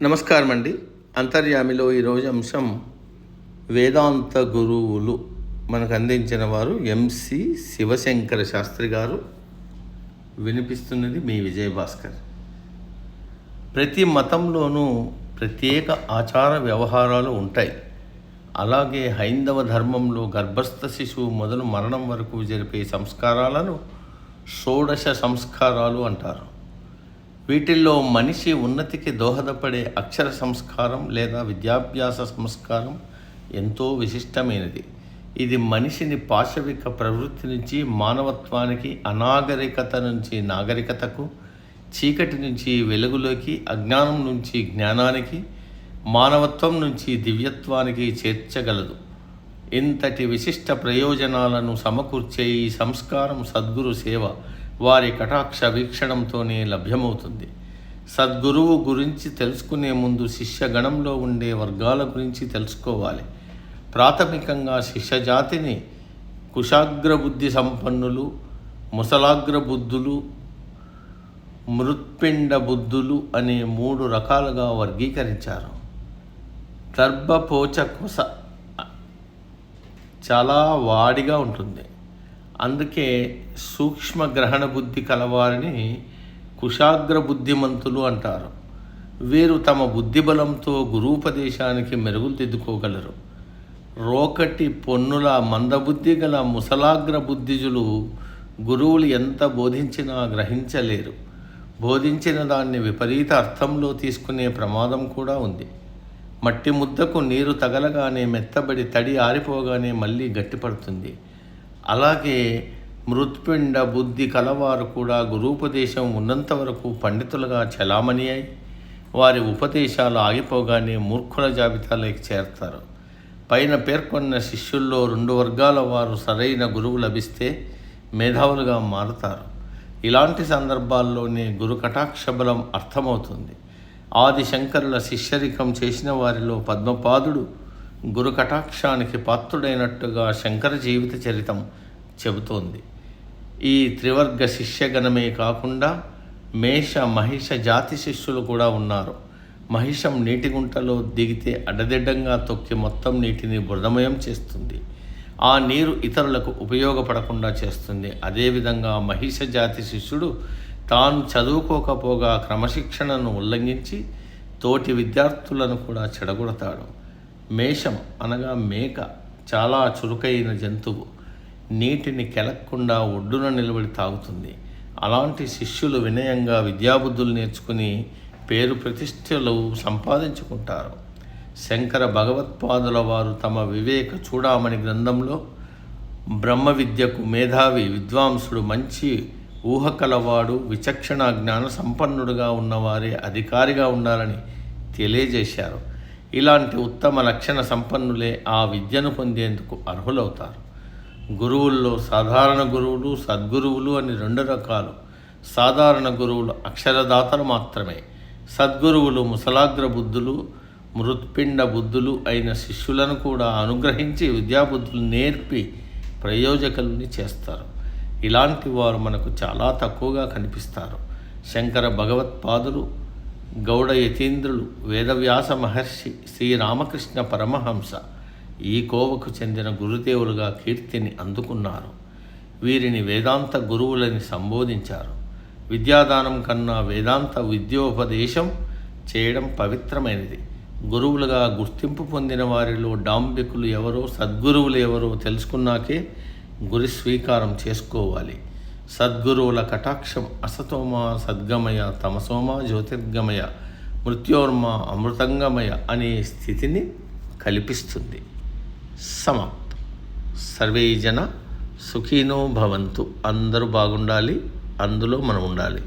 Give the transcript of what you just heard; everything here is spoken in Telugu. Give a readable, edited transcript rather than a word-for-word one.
నమస్కారం అండి. అంతర్యామిలో ఈరోజు అంశం వేదాంత గురువులు మనకు అందించిన వారు ఎంసి శివశంకర శాస్త్రి గారు. వినిపిస్తున్నది మీ విజయభాస్కర్. ప్రతి మతంలోనూ ప్రత్యేక ఆచార వ్యవహారాలు ఉంటాయి. అలాగే హైందవ ధర్మంలో గర్భస్థ శిశువు మొదలు మరణం వరకు జరిపే సంస్కారాలను షోడశ సంస్కారాలు అంటారు. వీటిల్లో మనిషి ఉన్నతికి దోహదపడే అక్షర సంస్కారం లేదా విద్యాభ్యాస సంస్కారం ఎంతో విశిష్టమైనది. ఇది మనిషిని పాశవిక ప్రవృత్తి నుంచి మానవత్వానికి, అనాగరికత నుంచి నాగరికతకు, చీకటి నుంచి వెలుగులోకి, అజ్ఞానం నుంచి జ్ఞానానికి, మానవత్వం నుంచి దివ్యత్వానికి చేర్చగలదు. ఇంతటి విశిష్ట ప్రయోజనాలను సమకూర్చే ఈ సంస్కారం సద్గురు సేవ, వారి కటాక్ష వీక్షణంతోనే లభ్యమవుతుంది. సద్గురువు గురించి తెలుసుకునే ముందు శిష్యగణంలో ఉండే వర్గాల గురించి తెలుసుకోవాలి. ప్రాథమికంగా శిష్యజాతిని కుశాగ్రబుద్ధి సంపన్నులు, ముసలాగ్ర బుద్ధులు, మృత్పిండ బుద్ధులు అనే 3 రకాలుగా వర్గీకరించారు. దర్భపోచ కొస చాలా వాడిగా ఉంటుంది. అందుకే సూక్ష్మ గ్రహణ బుద్ధి కలవారిని కుశాగ్ర బుద్ధిమంతులు అంటారు. వీరు తమ బుద్ధిబలంతో గురూపదేశానికి మెరుగులు దిద్దుకోగలరు. రోకటి పొన్నుల మందబుద్ధి గల ముసలాగ్ర బుద్ధిజులు గురువులు ఎంత బోధించినా గ్రహించలేరు. బోధించిన దాన్ని విపరీత అర్థంలో తీసుకునే ప్రమాదం కూడా ఉంది. మట్టి ముద్దకు నీరు తగలగానే మెత్తబడి తడి ఆరిపోగానే మళ్ళీ గట్టిపడుతుంది. అలాగే మృత్పిండ బుద్ధి కలవారు కూడా గురూపదేశం ఉన్నంత వరకు పండితులుగా చలామణి అయి వారి ఉపదేశాలు ఆగిపోగానే మూర్ఖుల జాబితాలోకి చేరతారు. పైన పేర్కొన్న శిష్యుల్లో 2 వర్గాల వారు సరైన గురువు లభిస్తే మేధావులుగా మారుతారు. ఇలాంటి సందర్భాల్లోనే గురు కటాక్ష బలం అర్థమవుతుంది. ఆది శంకరుల శిష్యరికం చేసిన వారిలో పద్మపాదుడు గురు కటాక్షానికి పాత్రుడైనట్టుగా శంకర జీవిత చరితం చెబుతోంది. ఈ త్రివర్గ శిష్యగణమే కాకుండా మేష మహిష జాతి శిష్యులు కూడా ఉన్నారు. మహిషం నీటి గుంటలో దిగితే అడ్డదిడ్డంగా తొక్కి మొత్తం నీటిని బురదమయం చేస్తుంది. ఆ నీరు ఇతరులకు ఉపయోగపడకుండా చేస్తుంది. అదేవిధంగా మహిష జాతి శిష్యుడు తాను చదువుకోకపోగా క్రమశిక్షణను ఉల్లంఘించి తోటి విద్యార్థులను కూడా చెడగొడతాడు. మేషం అనగా మేక చాలా చురుకైన జంతువు. నీటిని కెలక్కుండా ఒడ్డున నిలబడి తాగుతుంది. అలాంటి శిష్యులు వినయంగా విద్యాబుద్ధులు నేర్చుకుని పేరు ప్రతిష్టలు సంపాదించుకుంటారు. శంకర భగవత్పాదుల వారు తమ వివేక చూడామణి గ్రంథంలో బ్రహ్మ విద్యకు మేధావి, విద్వాంసుడు, మంచి ఊహ కలవాడు, విచక్షణ జ్ఞాన సంపన్నుడుగా ఉన్నవారే అధికారిగా ఉండాలని తెలియజేశారు. ఇలాంటి ఉత్తమ లక్షణ సంపన్నులే ఆ విద్యను పొందేందుకు అర్హులవుతారు. గురువుల్లో సాధారణ గురువులు, సద్గురువులు అని 2 రకాలు. సాధారణ గురువులు అక్షరదాతలు మాత్రమే. సద్గురువులు ముసలాగ్ర బుద్ధులు, మృత్పిండ బుద్ధులు అయిన శిష్యులను కూడా అనుగ్రహించి విద్యాబుద్ధులు నేర్పి ప్రయోజకుల్ని చేస్తారు. ఇలాంటి వారు మనకు చాలా తక్కువగా కనిపిస్తారు. శంకర భగవత్పాదులు, గౌడ యతీంద్రులు, వేదవ్యాస మహర్షి, శ్రీరామకృష్ణ పరమహంస ఈ కోవకు చెందిన గురుదేవులుగా కీర్తిని అందుకున్నారు. వీరిని వేదాంత గురువులని సంబోధించారు. విద్యాదానం కన్నా వేదాంత విద్యోపదేశం చేయడం పవిత్రమైనది. గురువులుగా గుర్తింపు పొందిన వారిలో డాంబికులు ఎవరో, సద్గురువులు ఎవరో తెలుసుకున్నాకే గురి స్వీకారం చేసుకోవాలి. సద్గురువుల కటాక్షం అసతోమ సద్గమయ, తమసోమ జ్యోతిర్గమయ, మృత్యోర్మ అమృతంగమయ అనే స్థితిని కల్పిస్తుంది. సమాప్తం. సర్వే జన సుఖీనో భవంతు. అందరూ బాగుండాలి, అందులో మనం ఉండాలి.